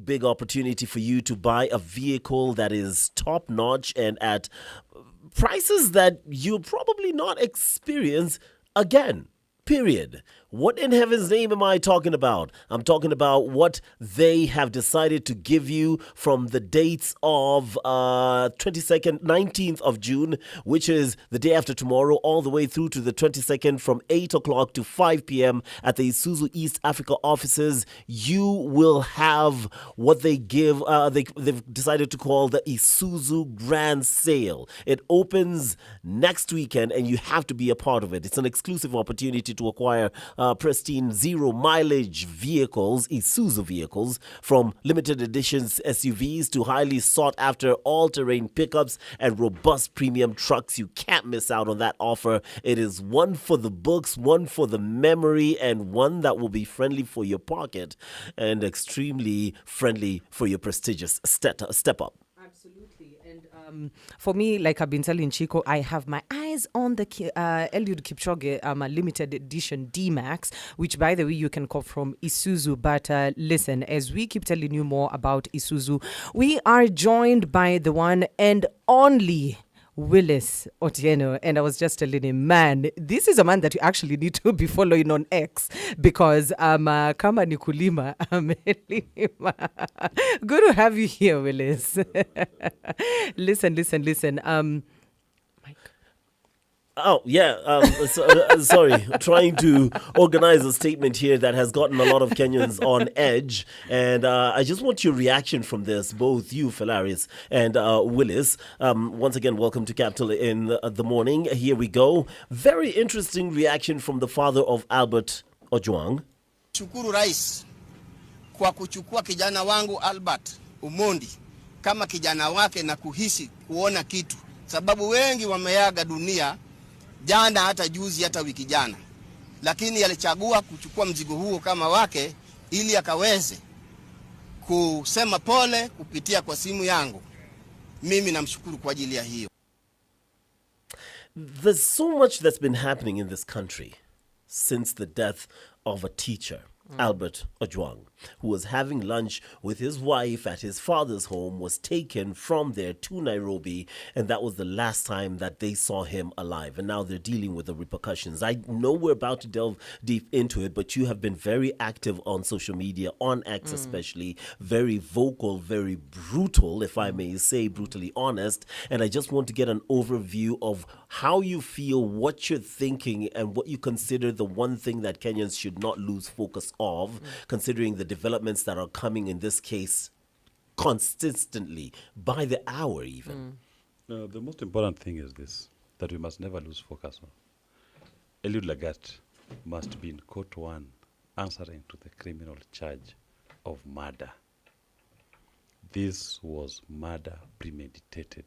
big opportunity for you to buy a vehicle that is top notch and at prices that you'll probably not experience again. Period. What in heaven's name am I talking about? I'm talking about what they have decided to give you from the dates of 22nd, 19th of June, which is the day after tomorrow, all the way through to the 22nd from 8 o'clock to 5 p.m. at the Isuzu East Africa offices. You will have what they give, they've decided to call the Isuzu Grand Sale. It opens next weekend and you have to be a part of it. It's an exclusive opportunity to acquire pristine zero mileage vehicles, Isuzu vehicles, from limited editions SUVs to highly sought after all-terrain pickups and robust premium trucks. You can't miss out on that offer. It is one for the books, one for the memory, and one that will be friendly for your pocket and extremely friendly for your prestigious step up. Absolutely. And for me, like I've been telling Chico, I have my eyes on the Eliud Kipchoge limited edition D-Max, which, by the way, you can call from Isuzu. But listen, as we keep telling you more about Isuzu, we are joined by the one and only Willis Otieno, and I was just telling him, man, this is a man that you actually need to be following on X because kama ni kulima amelima. Good to have you here, Willis. Listen. Mike. Oh, yeah. Sorry. Trying to organize a statement here that has gotten a lot of Kenyans on edge. And I just want your reaction from this, both you, Felarius, and Willis. Once again, welcome to Capital in the morning. Here we go. Very interesting reaction from the father of Albert Owang. Shukuru Rais kwa kuchukua kijana wangu Albert Omondi kama kijana wake na kuhisi kuona kitu. Sababu wengi wameaga dunia jana, hata juzi, hata wiki jana, lakini alichagua kuchukua mzigo huo kama wake ili akaweze kusema pole kupitia kwa simu yangu. Mimi namshukuru kwa ajili ya hiyo. There's so much that's been happening in this country since the death of a teacher, Albert Owang, who was having lunch with his wife at his father's home, was taken from there to Nairobi, and that was the last time that they saw him alive. And now they're dealing with the repercussions. I know we're about to delve deep into it, but you have been very active on social media, on X especially, very vocal, very brutal, if I may say, brutally honest. And I just want to get an overview of how you feel, what you're thinking, and what you consider the one thing that Kenyans should not lose focus of, considering the developments that are coming in this case consistently, by the hour even. No, the most important thing is this, that we must never lose focus on. Eliud Lagat must be in court one, answering to the criminal charge of murder. This was murder premeditated.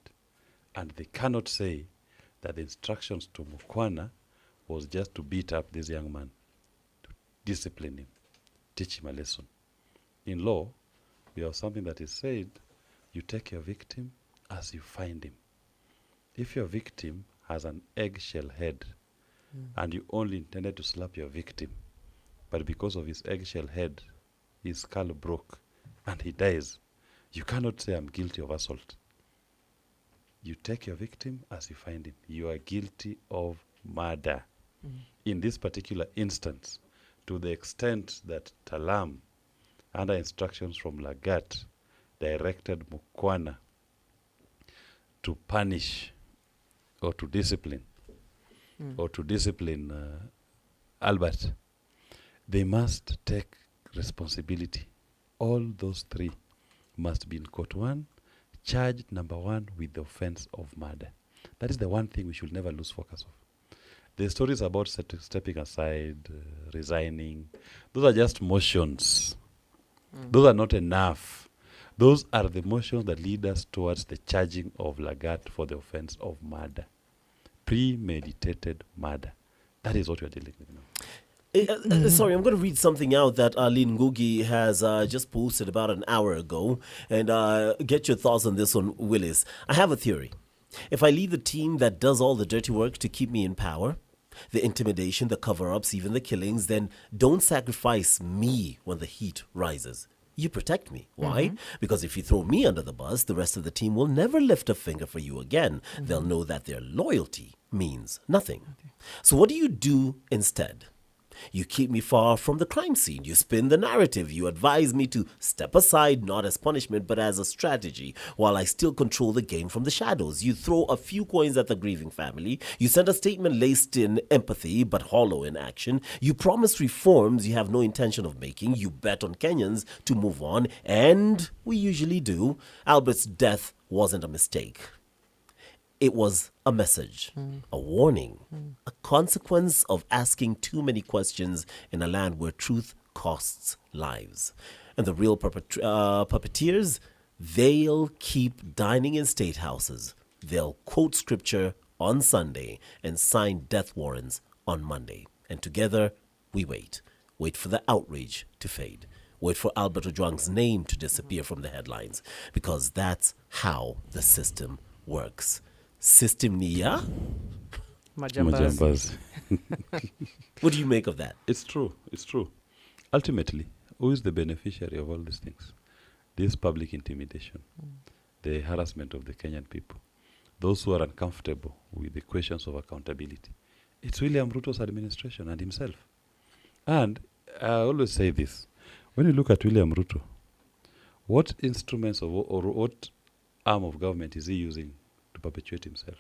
And they cannot say that the instructions to Mukwana was just to beat up this young man, to discipline him, teach him a lesson. In law, we have something that is said, you take your victim as you find him. If your victim has an eggshell head and you only intended to slap your victim, but because of his eggshell head, his skull broke and he dies, you cannot say, I'm guilty of assault. You take your victim as you find him. You are guilty of murder. In this particular instance, to the extent that Talam, under instructions from Lagat, directed Mukwana to punish or to discipline Albert, they must take responsibility. All those three must be in court one, charged number one with the offense of murder. That is the one thing we should never lose focus of. The stories about stepping aside, resigning, those are just motions. Those are not enough. Those are the motions that lead us towards the charging of Lagat for the offense of murder. Premeditated murder. That is what we are dealing with now. Sorry, I'm going to read something out that Lynn Ngugi has just posted about an hour ago, and get your thoughts on this one, Willis. I have a theory. If I leave the team that does all the dirty work to keep me in power, the intimidation, the cover-ups, even the killings, then don't sacrifice me when the heat rises. You protect me. Why? Because if you throw me under the bus, the rest of the team will never lift a finger for you again. They'll know that their loyalty means nothing. So what do you do instead? You keep me far from the crime scene. You spin the narrative. You advise me to step aside, not as punishment, but as a strategy, while I still control the game from the shadows. You throw a few coins at the grieving family. You send a statement laced in empathy, but hollow in action. You promise reforms you have no intention of making. You bet on Kenyans to move on, and we usually do. Albert's death wasn't a mistake. It was a message, a warning, a consequence of asking too many questions in a land where truth costs lives. And the real puppeteers, they'll keep dining in state houses. They'll quote scripture on Sunday and sign death warrants on Monday. And together, we wait. Wait for the outrage to fade. Wait for Albert Owang's name to disappear from the headlines. Because that's how the system works. System niya? Majambas. What do you make of that? It's true. It's true. Ultimately, who is the beneficiary of all these things? This public intimidation, the harassment of the Kenyan people, those who are uncomfortable with the questions of accountability. It's William Ruto's administration and himself. And I always say this. When you look at William Ruto, what instruments or what arm of government is he using to perpetuate himself?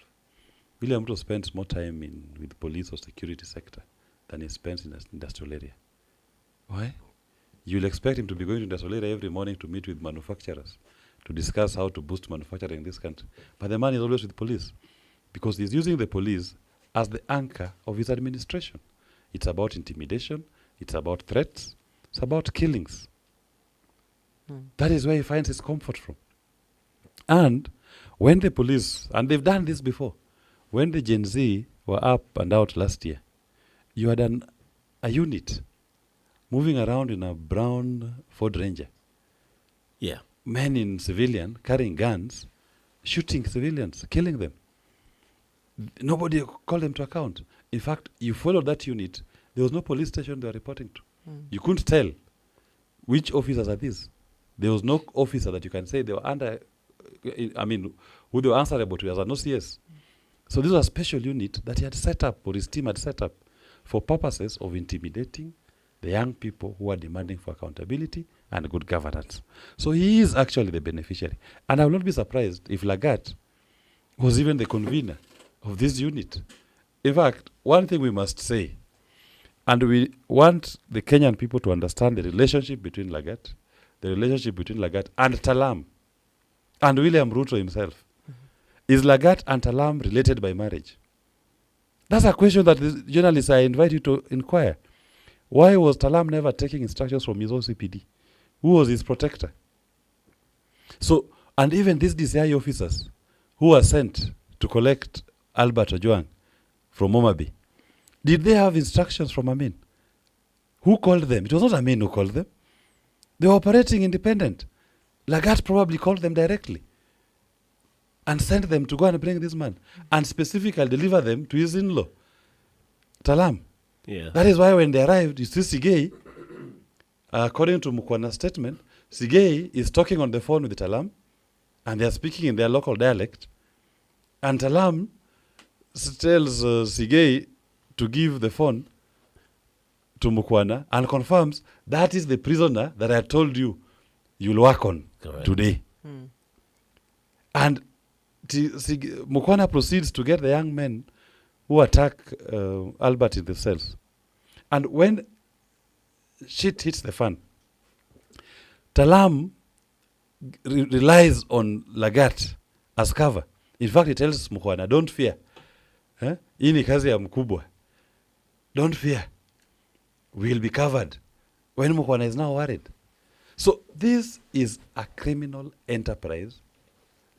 William Ruto spends more time with police or security sector than he spends in the industrial area. Why? You'll expect him to be going to industrial area every morning to meet with manufacturers to discuss how to boost manufacturing in this country. But the man is always with police because he's using the police as the anchor of his administration. It's about intimidation. It's about threats. It's about killings. That is where he finds his comfort from. And when the police, and they've done this before, when the Gen Z were up and out last year, you had a unit moving around in a brown Ford Ranger. Yeah. Men in civilian carrying guns, shooting civilians, killing them. Nobody called them to account. In fact, you followed that unit, there was no police station they were reporting to. You couldn't tell which officers are these. There was no officer that you can say they were under, who they were answerable to as an OCS. So this was a special unit that he had set up, or his team had set up, for purposes of intimidating the young people who are demanding for accountability and good governance. So he is actually the beneficiary. And I will not be surprised if Lagat was even the convener of this unit. In fact, one thing we must say, and we want the Kenyan people to understand the relationship between Lagat, and Talam, and William Ruto himself. Is Lagat and Talam related by marriage? That's a question that the journalists I invite you to inquire. Why was Talam never taking instructions from his OCPD? Who was his protector? So, and even these DCI officers who were sent to collect Albert Owang from Momabi, did they have instructions from Amin? Who called them? It was not Amin who called them. They were operating independent. Lagat probably called them directly and sent them to go and bring this man and specifically deliver them to his in-law, Talam. Yeah. That is why when they arrived, you see Sigei, according to Mukwan's statement, Sigei is talking on the phone with Talam and they are speaking in their local dialect. And Talam tells Sigei to give the phone to Mukwana and confirms that is the prisoner that I told you you'll work on today. And Mukwana proceeds to get the young men who attack Albert in the cells. And when shit hits the fan, Talam relies on Lagat as cover. In fact, he tells Mukwana, don't fear. Hii ni kazi ya mkubwa. Don't fear. We'll be covered. When Mukwana is now worried. So this is a criminal enterprise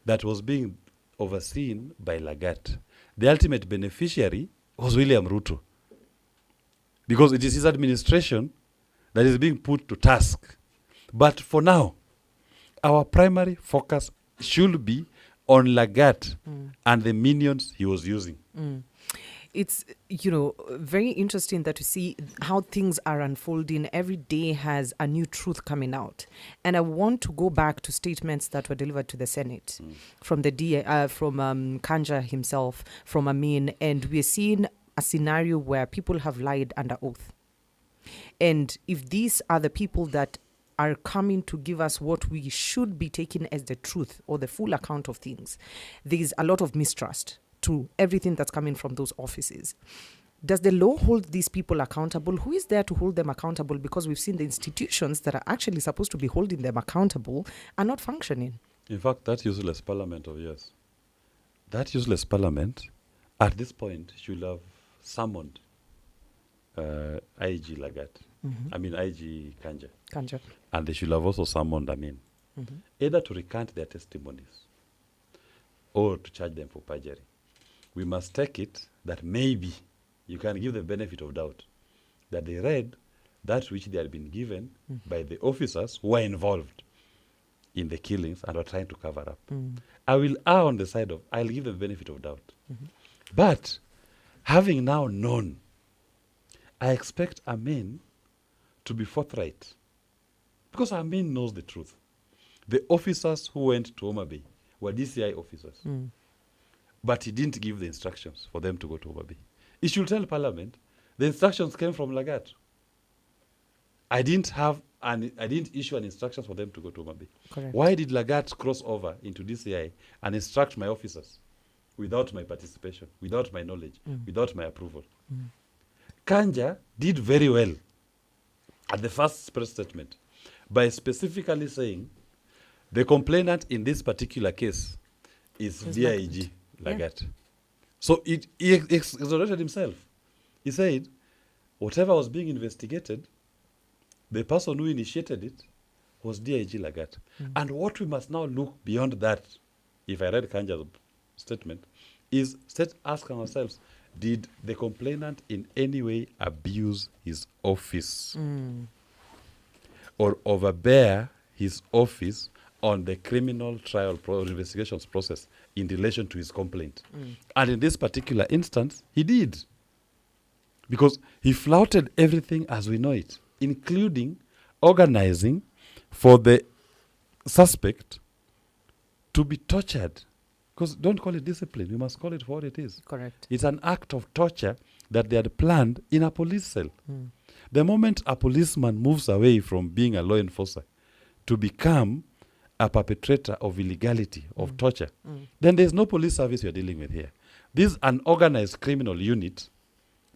that was being overseen by Lagat. The ultimate beneficiary was William Ruto. Because it is his administration that is being put to task. But for now, our primary focus should be on Lagat and the minions he was using. it's very interesting that you see how things are unfolding. Every day has a new truth coming out, and I want to go back to statements that were delivered to the Senate from the from Kanja himself, from Amin, and we're seeing a scenario where people have lied under oath. And if these are the people that are coming to give us what we should be taking as the truth or the full account of things, there's a lot of mistrust to everything that's coming from those offices. Does the law hold these people accountable? Who is there to hold them accountable? Because we've seen the institutions that are actually supposed to be holding them accountable are not functioning. In fact, that useless parliament of yours, that useless parliament at this point should have summoned IG Lagat. I mean IG Kanja. And they should have also summoned Amin, either to recant their testimonies or to charge them for perjury. We must take it that maybe you can give the benefit of doubt that they read that which they had been given by the officers who were involved in the killings and were trying to cover up. I will err on the side of, I'll give them the benefit of doubt. But having now known, I expect Amin to be forthright, because Amin knows the truth. The officers who went to Homa Bay were DCI officers, but he didn't give the instructions for them to go to Homa Bay. He should tell Parliament the instructions came from Lagat. I didn't issue an instructions for them to go to Homa Bay. Correct. Why did Lagat cross over into DCI and instruct my officers without my participation, without my knowledge, without my approval? Kanja did very well at the first press statement by specifically saying the complainant in this particular case is VIG Lagat. So he exonerated himself. He said whatever was being investigated, the person who initiated it was DIG Lagat. And what we must now look beyond that, if I read Kanja's statement, is asking ourselves, did the complainant in any way abuse his office or overbear his office on the criminal trial investigations process in relation to his complaint? And in this particular instance, he did. Because he flouted everything as we know it, including organizing for the suspect to be tortured. Because don't call it discipline, we must call it for what it is. Correct. It's an act of torture that they had planned in a police cell. The moment a policeman moves away from being a law enforcer to become a perpetrator of illegality, of torture, then there's no police service you're dealing with here. This is an organized criminal unit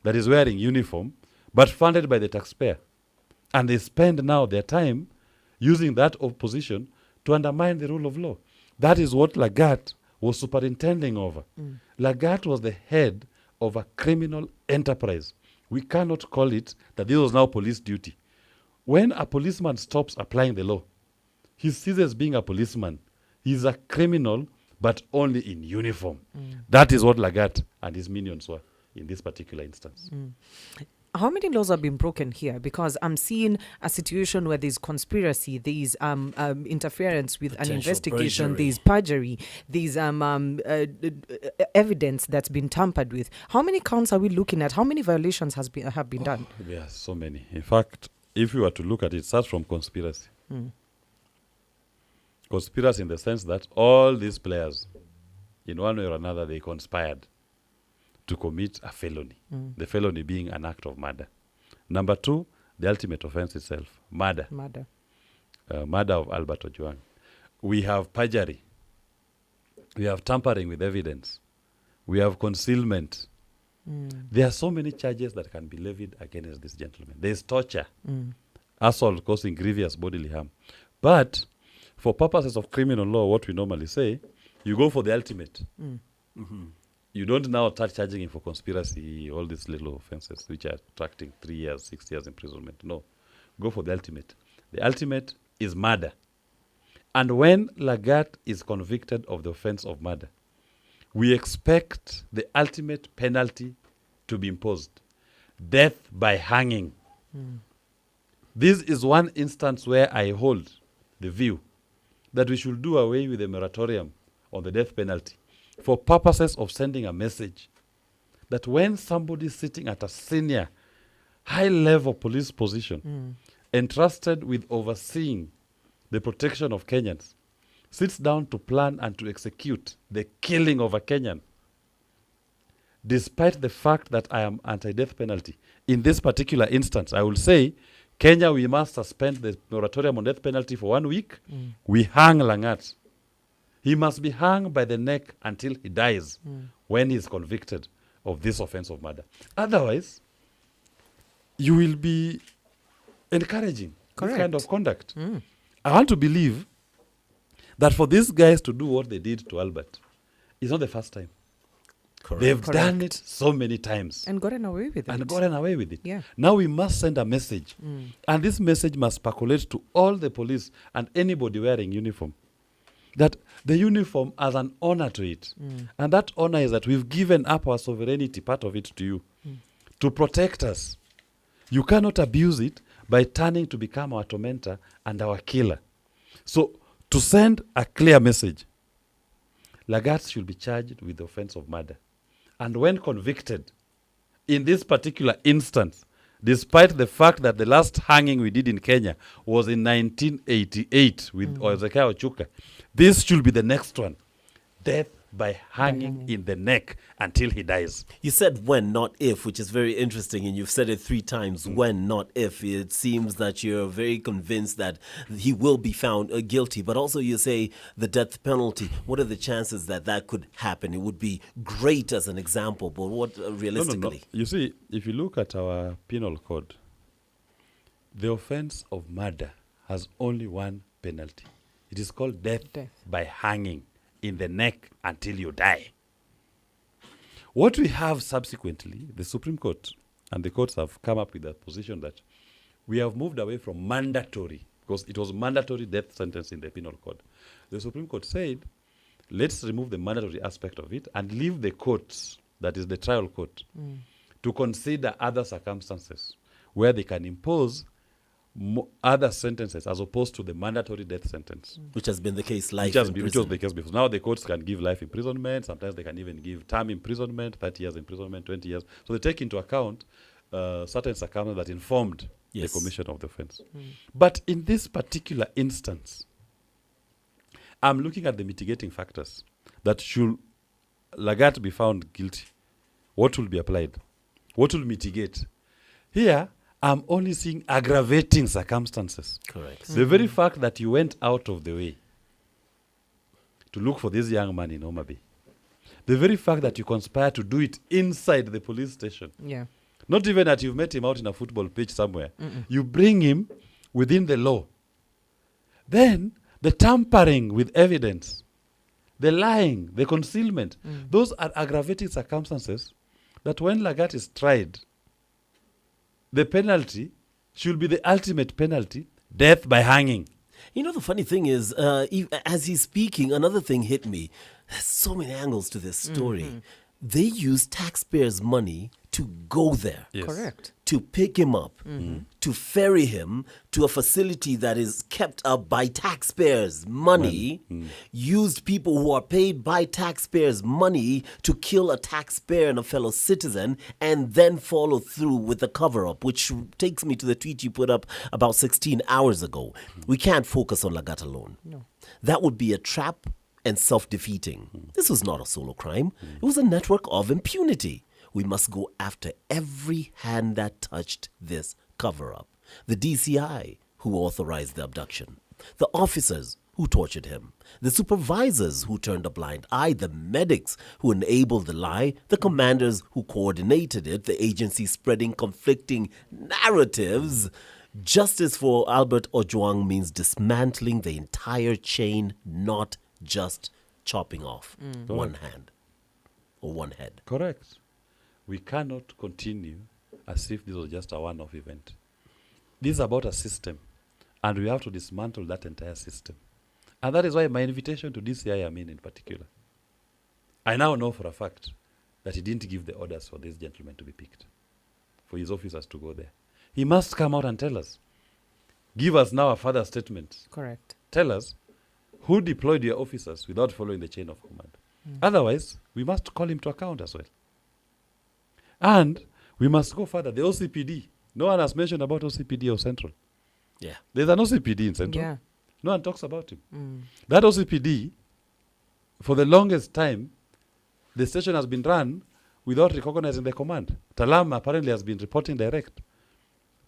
that is wearing uniform, but funded by the taxpayer. And they spend now their time using that opposition to undermine the rule of law. That is what Lagat was superintending over. Lagat was the head of a criminal enterprise. We cannot call it that this was now police duty. When a policeman stops applying the law, he ceases being a policeman. He's a criminal, but only in uniform. That is what Lagat and his minions were in this particular instance. How many laws have been broken here? Because I'm seeing a situation where there's conspiracy, there's interference with an investigation, there's perjury, there's evidence that's been tampered with. How many counts are we looking at? How many violations have been done? There are so many. In fact, if you were to look at it, it starts from conspiracy. Conspiracy in the sense that all these players, in one way or another, they conspired to commit a felony, the felony being an act of murder. Number two, the ultimate offense itself, murder. Murder of Albert Owang. We have perjury. We have tampering with evidence. We have concealment. There are so many charges that can be levied against this gentleman. There is torture, assault causing grievous bodily harm. But for purposes of criminal law, what we normally say, you go for the ultimate. You don't now start charging him for conspiracy, all these little offenses, which are attracting 3 years, 6 years imprisonment. No. Go for the ultimate. The ultimate is murder. And when Lagat is convicted of the offense of murder, we expect the ultimate penalty to be imposed. Death by hanging. This is one instance where I hold the view that we should do away with the moratorium on the death penalty for purposes of sending a message that when somebody sitting at a senior, high-level police position, entrusted with overseeing the protection of Kenyans, sits down to plan and to execute the killing of a Kenyan, despite the fact that I am anti-death penalty. In this particular instance, I will say, Kenya, we must suspend the moratorium on death penalty for 1 week. We hang Langat. He must be hung by the neck until he dies when he is convicted of this offense of murder. Otherwise, you will be encouraging this kind of conduct. I want to believe that for these guys to do what they did to Albert, it's not the first time. Correct. They've done it so many times. And gotten away with it. Yeah. Now we must send a message. And this message must percolate to all the police and anybody wearing uniform. That the uniform has an honor to it. And that honor is that we've given up our sovereignty, part of it, to you, to protect us. You cannot abuse it by turning to become our tormentor and our killer. So, to send a clear message, Lagat should be charged with the offense of murder. And when convicted, in this particular instance, despite the fact that the last hanging we did in Kenya was in 1988 with Ezekiel Ochuka, this should be the next one. Death by hanging in the neck until he dies. You said when, not if, which is very interesting, and you've said it 3 times, when, not if. It seems that you're very convinced that he will be found guilty, but also you say the death penalty. What are the chances that that could happen? It would be great as an example, but what realistically? No. You see, if you look at our penal code, the offense of murder has only one penalty. It is called death by hanging in the neck until you die. What we have subsequently, the Supreme Court and the courts have come up with a position that we have moved away from mandatory, because it was mandatory death sentence in the penal code. The Supreme Court said, let's remove the mandatory aspect of it and leave the courts, that is the trial court, to consider other circumstances where they can impose other sentences as opposed to the mandatory death sentence. Which has been the case Which was the case before. Now the courts can give life imprisonment. Sometimes they can even give term imprisonment, 30 years imprisonment, 20 years. So they take into account certain circumstances that informed the commission of the offense. But in this particular instance, I'm looking at the mitigating factors that should Lagat be found guilty. What will be applied? What will mitigate? Here, I'm only seeing aggravating circumstances. Correct. The very fact that you went out of the way to look for this young man in Homa Bay, the very fact that you conspired to do it inside the police station, not even that you've met him out in a football pitch somewhere, you bring him within the law. Then the tampering with evidence, the lying, the concealment, those are aggravating circumstances that when Lagat is tried, the penalty should be the ultimate penalty, death by hanging. You know, the funny thing is, as he's speaking, another thing hit me. There's so many angles to this story. They use taxpayers' money to go there. Yes. Correct. To pick him up, to ferry him to a facility that is kept up by taxpayers' money, used people who are paid by taxpayers' money to kill a taxpayer and a fellow citizen, and then follow through with the cover-up, which takes me to the tweet you put up about 16 hours ago. We can't focus on Lagat alone. No. That would be a trap and self-defeating. This was not a solo crime. It was a network of impunity. We must go after every hand that touched this cover-up. The DCI who authorized the abduction, the officers who tortured him, the supervisors who turned a blind eye, the medics who enabled the lie, the commanders who coordinated it, the agency spreading conflicting narratives. Justice for Albert Owang means dismantling the entire chain, not just chopping off one hand or one head. Correct. We cannot continue as if this was just a one-off event. This is about a system, and we have to dismantle that entire system. And that is why my invitation to DCI Amin in particular. I now know for a fact that he didn't give the orders for this gentleman to be picked, for his officers to go there. He must come out and tell us. Give us now a further statement. Correct. Tell us who deployed your officers without following the chain of command. Otherwise, we must call him to account as well. And we must go further. The OCPD. No one has mentioned about OCPD or Central. Yeah. There's an OCPD in Central. Yeah. No one talks about him. That OCPD, for the longest time, the station has been run without recognizing the command. Talam apparently has been reporting direct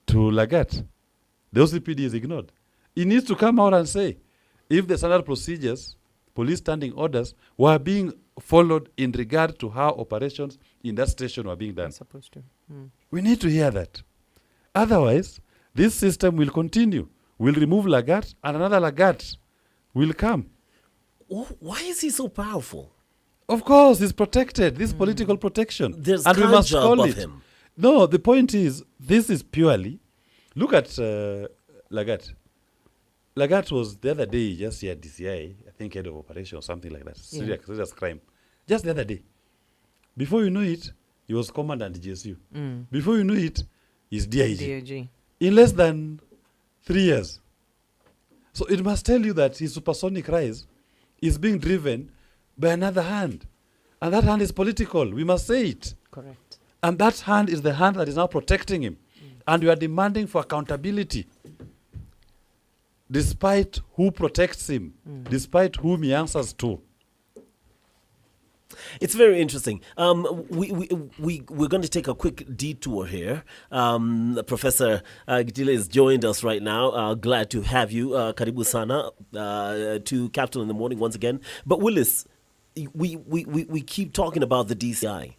to Lagat. The OCPD is ignored. He needs to come out and say, if the standard procedures, police standing orders, were being followed in regard to how operations in that station were being done. I'm supposed to. We need to hear that. Otherwise, this system will continue. We'll remove Lagat and another Lagat will come. Why is he so powerful? Of course, he's protected. This political protection. There's and we must Kanja call above it. him. No, the point is, this is purely... Look at Lagat. Lagat was the other day just here at DCI, I think head of operation or something like that. Serious crime. Just the other day. Before you know it, he was commandant GSU. Before you know it, he's DIG. DIG. In less than 3 years. So it must tell you that his supersonic rise is being driven by another hand. And that hand is political. We must say it. Correct. And that hand is the hand that is now protecting him. And we are demanding for accountability. Despite who protects him, despite whom he answers to. It's very interesting. We're going to take a quick detour here. Professor Gitile has joined us right now. Glad to have you. Karibu sana to Capital in the Morning once again. But Willis, we keep talking about the DCI.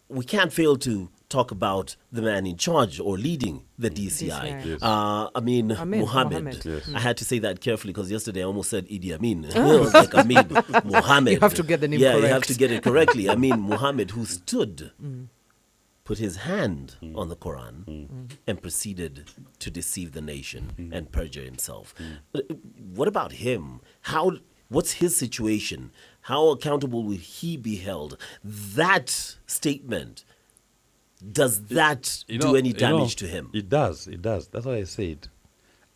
We can't fail to talk about the man in charge or leading the DCI. Yes. Amin Mohammed. Mohammed. Yes. I had to say that carefully because yesterday I almost said Idi Amin. I was like Amin Mohammed. You have to get the name Yeah, you correct. have to get it correctly. Amin Mohammed, who stood, put his hand on the Quran and proceeded to deceive the nation and perjure himself. What about him? What's his situation? How accountable will he be held? That statement, does that do any damage to him? It does. That's what I said.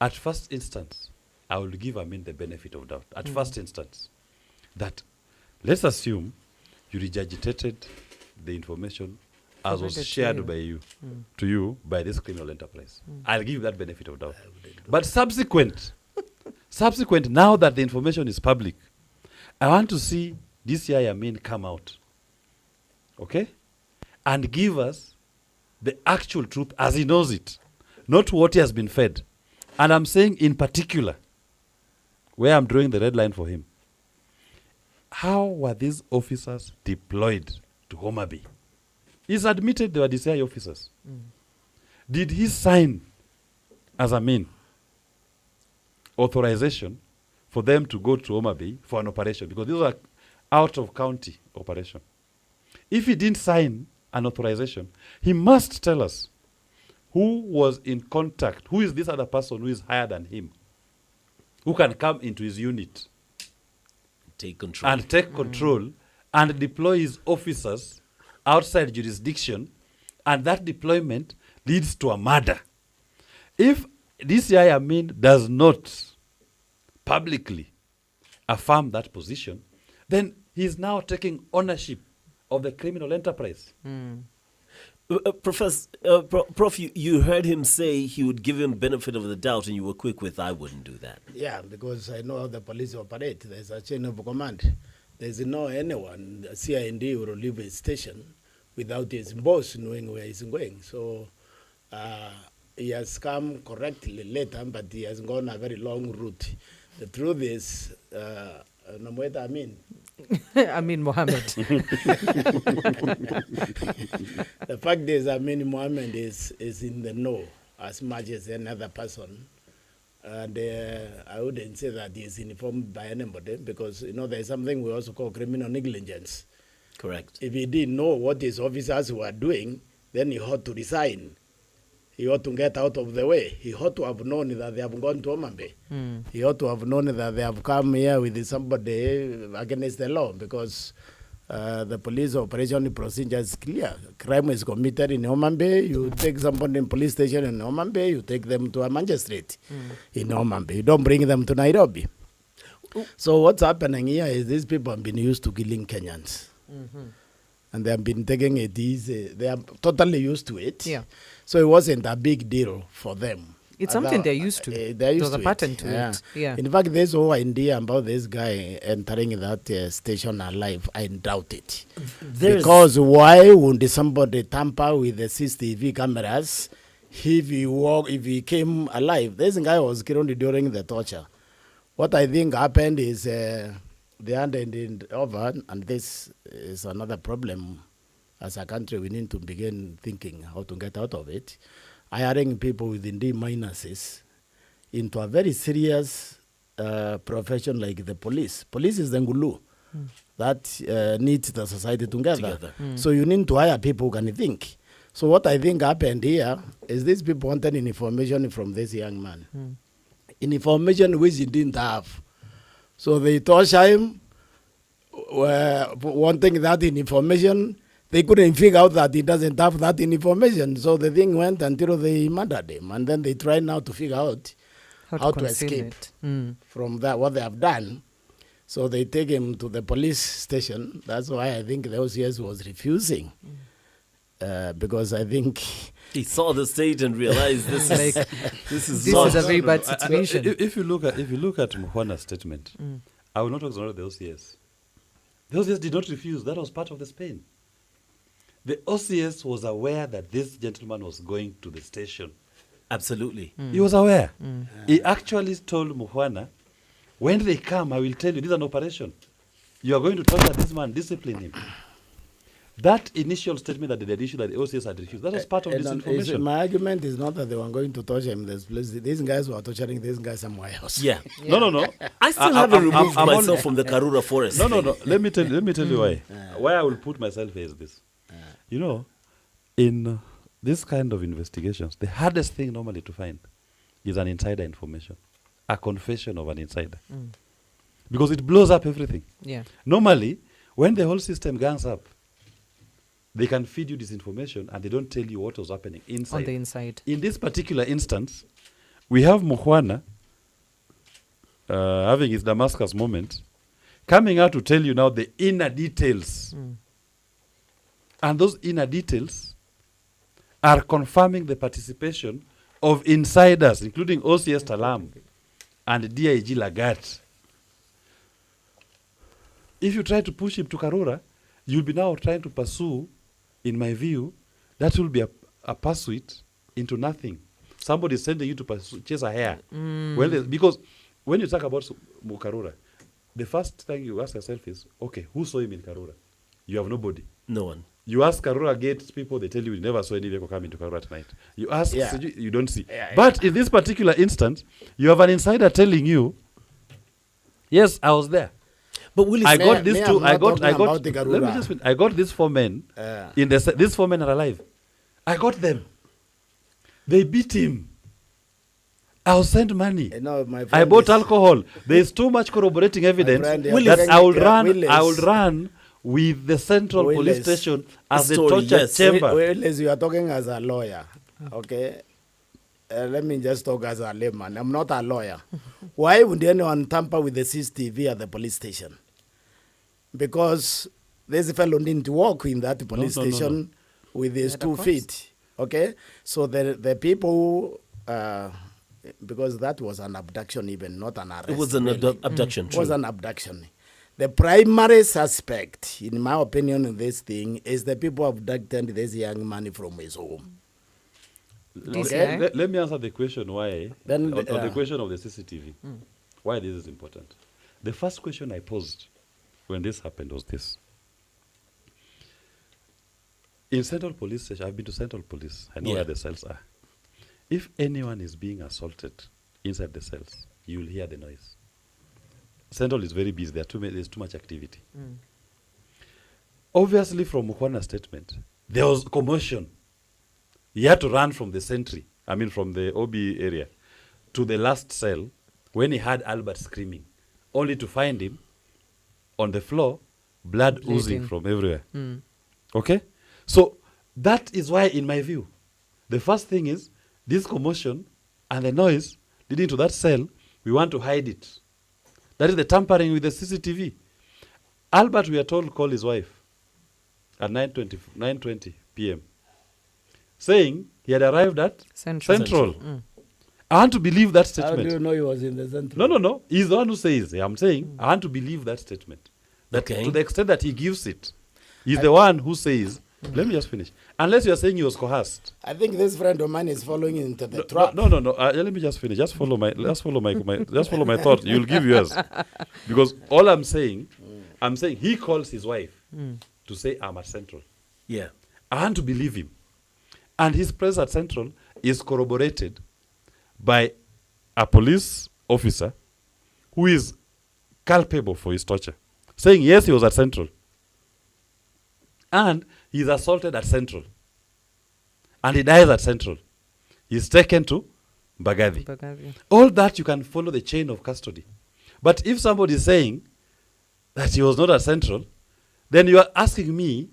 At first instance, I will give Amin the benefit of doubt. At first instance, that let's assume you regurgitated the information as was Provided to shared you. by you, to you by this criminal enterprise. I'll give you that benefit of doubt. But subsequent, now that the information is public, I want to see DCI Amin come out, okay, and give us the actual truth as he knows it, not what he has been fed. And I'm saying in particular, where I'm drawing the red line for him, how were these officers deployed to Homa Bay? He's admitted they were DCI officers. Did he sign, as Amin, authorization for them to go to Homa Bay for an operation? Because these are out-of-county operation. If he didn't sign an authorization, he must tell us who was in contact, who is this other person who is higher than him, who can come into his unit Take control. and take control and deploy his officers outside jurisdiction, and that deployment leads to a murder. If DCI Amin does not publicly affirm that position, then he is now taking ownership of the criminal enterprise. Prof, you heard him say he would give him benefit of the doubt, and you were quick with, I wouldn't do that. Yeah, because I know how the police operate. There's a chain of command. There's no anyone, CIND will leave a station without his boss knowing where he's going. So he has come correctly later, but he has gone a very long route. The truth is, Namweta Amin. Amin Mohammed. The fact is, Amin Mohammed is in the know as much as another person. And I wouldn't say that he is informed by anybody because, there's something we also call criminal negligence. Correct. If he didn't know what his officers were doing, then he ought to resign. He ought to get out of the way. He ought to have known that they have gone to Omambe. He ought to have known that they have come here with somebody against the law because the police operation procedure is clear. Crime is committed in Omambe. You take somebody in police station in Omambe, you take them to a magistrate in Omambe. You don't bring them to Nairobi. So what's happening here is these people have been used to killing Kenyans. and they have been taking it easy. They are totally used to it. Yeah. So it wasn't a big deal for them. It's something they're used to. They're used There's a to pattern it. to it. Yeah. In fact, this whole idea about this guy entering that station alive, I doubt it. Because why would somebody tamper with the CCTV cameras if he came alive? This guy was killed during the torture. What I think happened is they handed it over, and this is another problem. As a country, we need to begin thinking how to get out of it. Hiring people with D minuses into a very serious profession like the police. Police is the ngulu that needs the society together. So you need to hire people who can think. So what I think happened here is these people wanted information from this young man. Information which he didn't have. So they torture him, wanting that information. They couldn't figure out that he doesn't have that information. So the thing went until they murdered him. And then they tried now to figure out how to escape from that, what they have done. So they take him to the police station. That's why I think the OCS was refusing. Because I think he saw the state and realized this is a very bad situation. If you look at Mukhwana's statement, I will not acknowledge the OCS. The OCS did not refuse. That was part of the Spain. The OCS was aware that this gentleman was going to the station. Absolutely. He was aware. He actually told Mukhwana, when they come, I will tell you, this is an operation. You are going to torture this man, discipline him. That initial statement that they issued that the OCS had refused, that was part of this information. My argument is not that they were going to torture him in this place. These guys were torturing this guy somewhere else. Yeah. No. I still haven't removed myself from the Karura forest. No. Let me tell you why. Why I will put myself here is this. You know, in this kind of investigations, the hardest thing normally to find is an insider information, a confession of an insider. Because it blows up everything. Yeah. Normally, when the whole system gangs up, they can feed you this information and they don't tell you what was happening inside. On the inside. In this particular instance, we have Mukhwana having his Damascus moment, coming out to tell you now the inner details. And those inner details are confirming the participation of insiders, including OCS Talam and DIG Lagat. If you try to push him to Karura, you'll be now trying to pursue, in my view, that will be a pursuit into nothing. Somebody is sending you to chase a hare. Because when you talk about Karura, the first thing you ask yourself is, okay, who saw him in Karura? You have nobody. No one. You ask Karura Gate people, they tell you you never saw any vehicle coming to Karura at night. You ask, you don't see. But in this particular instance, you have an insider telling you, yes, I was there. But Willis, I got these two. I got. Let me just finish. I got these 4 men. These 4 men are alive. I got them. They beat him. I'll send money. I bought alcohol. There is too much corroborating evidence that I will run with the central police station as the torture chamber. Willis, you are talking as a lawyer, okay? Let me just talk as a layman. I'm not a lawyer. Why would anyone tamper with the CCTV at the police station? Because this fellow didn't walk in that police station with his 2 feet. Okay? So the people, because that was an abduction even, not an arrest. It was an abduction. It was an abduction. The primary suspect, in my opinion, in this thing, is the people who abducted this young man from his home. Okay. Let me answer the question why. On the question of the CCTV. Why this is important. The first question I posed when this happened was this. In Central Police Station, I've been to Central Police. I know where the cells are. If anyone is being assaulted inside the cells, you will hear the noise. Central is very busy. There's too much activity. Obviously, from Mukhwana's statement, there was commotion. He had to run from the sentry, from the OB area, to the last cell when he heard Albert screaming, only to find him on the floor, blood oozing from everywhere. Okay? So that is why, in my view, the first thing is this commotion and the noise leading to that cell, we want to hide it. That is the tampering with the CCTV. Albert, we are told, called his wife. at 9:20 p.m. saying he had arrived at Central. I want to believe that How do you statement. know he was in the Central? No. He's the one who says. I'm saying I want to believe that statement. That Okay. to the extent that he gives it, he's the one who says. Let me just finish. Unless you are saying he was coerced. I think this friend of mine is following into the No, trap. no. Let me just finish. Just follow my thought. You'll give yours. Because all I'm saying he calls his wife to say I'm at Central. Yeah. I want to believe him. And his presence at Central is corroborated by a police officer who is culpable for his torture, saying yes, he was at Central. And he's assaulted at Central. And he dies at Central. He's taken to Mbagathi. All that you can follow the chain of custody. But if somebody is saying that he was not at Central, then you are asking me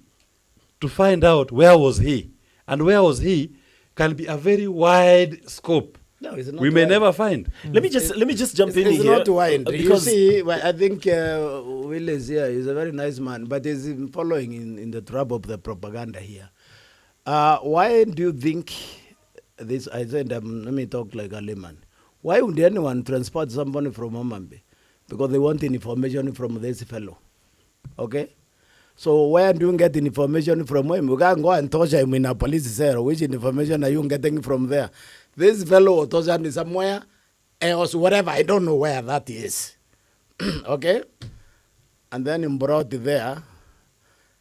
to find out where was he. And where was he can be a very wide scope. No, it's not We may wide. never find. Let me just jump in It's here. not wide. You because see, well, I think Will is here. He's a very nice man, but he's following in the trap of the propaganda here. Why do you think this? I said, let me talk like a layman. Why would anyone transport somebody from Omambe? Because they want information from this fellow. Okay? So where do you get information from him? We can't go and torture him in a police cell. Which information are you getting from there? This fellow was tortured me somewhere else, whatever. I don't know where that is. Okay? And then he brought it there.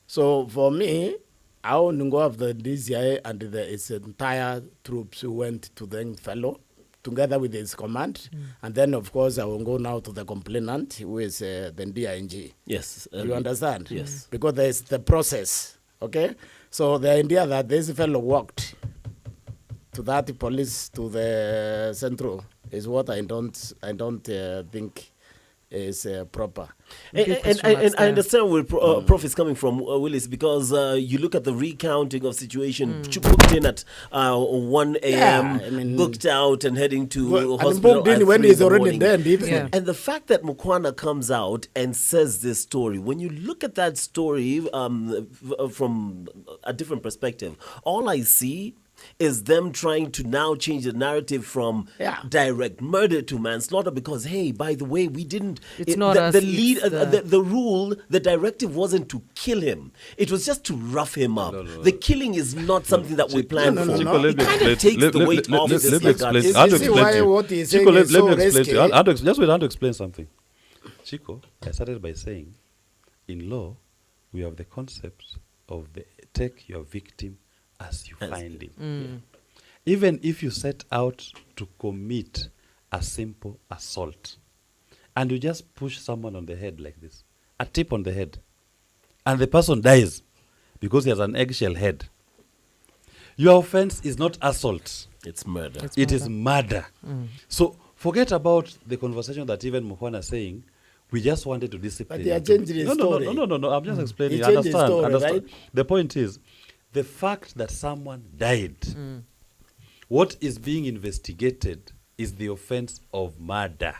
So for me, I want to go after the DCI and its entire troops who went to the fellow together with his command. And then, of course, I will go now to the complainant, who is the DING. yes, You understand? Yes. Because there's the process, okay? So the idea that this fellow walked to that police, to the central, is what I don't think is proper. And I understand where Prof is coming from, Willis, because you look at the recounting of situation, booked in at 1 a.m., Yeah, I mean- booked out and heading to And hospital booked in at when 3 he's in the already morning. dead, even. Yeah. And the fact that Mukwana comes out and says this story, when you look at that story from a different perspective, all I see is them trying to now change the narrative from Yeah. direct murder to manslaughter because, hey, by the way, we didn't... It's not the, us, the it's lead, the- the rule, the directive wasn't to kill him. It was just to rough him up. The killing is not something that we planned no, for. no. It kind of takes the weight off this Let me explain. legacy. I want to You see explain why to you. what he's saying Chico, is let so me explain to risky? you. I want to explain something. Chico, I started by saying, in law, we have the concept of take your victim as you find him. Even if you set out to commit a simple assault, and you just push someone on the head like this, a tip on the head, and the person dies because he has an eggshell head, your offense is not assault. It's murder. It is murder. So forget about the conversation that even Mukwana is saying. We just wanted to discipline. But he him. changed his no, story. No. I'm just explaining. He changed his Understand? story, Understand. right? The point is, the fact that someone died, what is being investigated is the offense of murder.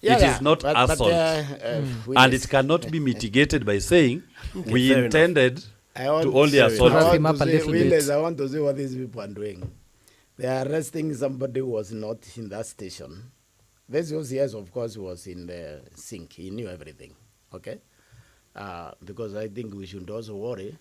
Yeah, It yeah. is not assault. And Willis, it cannot be mitigated by saying we fair enough. intended I want to only say- assault. Rough I him want up a to say, little Willis, bit. I want to see what these people are doing. They are arresting somebody who was not in that station. This was, yes, of course, was in the sink. He knew everything, okay? Because I think we should also worry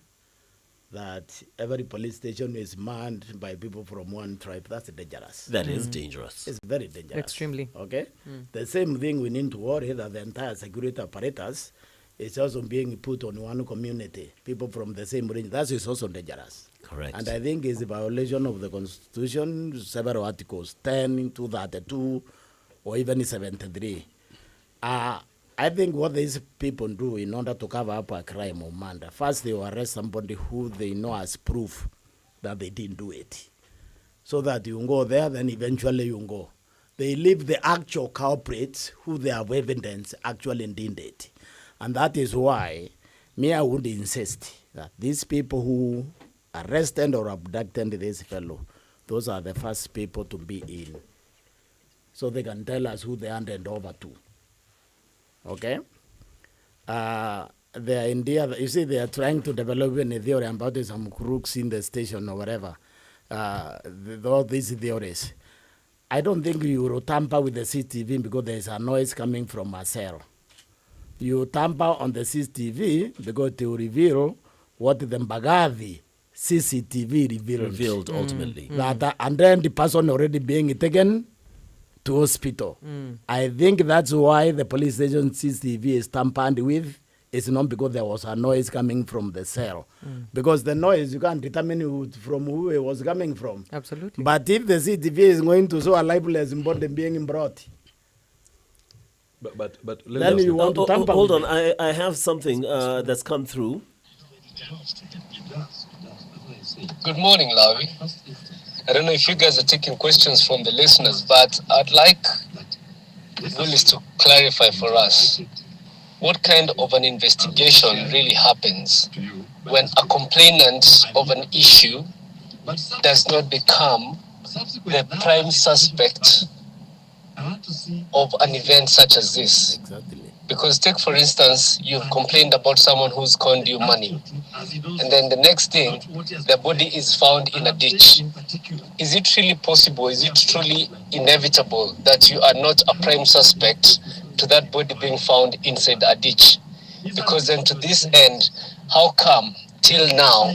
that every police station is manned by people from one tribe. That's dangerous. That is dangerous. It's very dangerous. Extremely. Okay? The same thing we need to worry that the entire security apparatus is also being put on one community, people from the same range. That is also dangerous. Correct. And I think it's a violation of the Constitution, several articles, 10, 232, or even 73. I think what these people do in order to cover up a crime or murder, first they will arrest somebody who they know as proof that they didn't do it. So that you go there, then eventually you go. They leave the actual culprits who they have evidence actually did it. And that is why I would insist that these people who arrested or abducted this fellow, those are the first people to be in. So they can tell us who they handed over to. Okay? they are in there. You see, they are trying to develop a theory about some crooks in the station or whatever. All these theories. I don't think you will tamper with the CCTV because there is a noise coming from a cell. You tamper on the CCTV because they will reveal what the Mbagathi CCTV revealed ultimately. And then the person already being taken to hospital. I think that's why the police station CCTV is tampered with. It's not because there was a noise coming from the cell. Because the noise, you can't determine from who it was coming from. Absolutely. But if the CCTV is going to show a libelous body being brought, But then you want to tamper hold with on, I have something that's come through. Good morning, Lavi. I don't know if you guys are taking questions from the listeners, but I'd like Willis to clarify for us what kind of an investigation really happens when a complainant of an issue does not become the prime suspect of an event such as this. exactly. Because take, for instance, you've complained about someone who's conned you money, and then the next thing, the body is found in a ditch. Is it really possible, is it truly inevitable that you are not a prime suspect to that body being found inside a ditch? Because then to this end, how come till now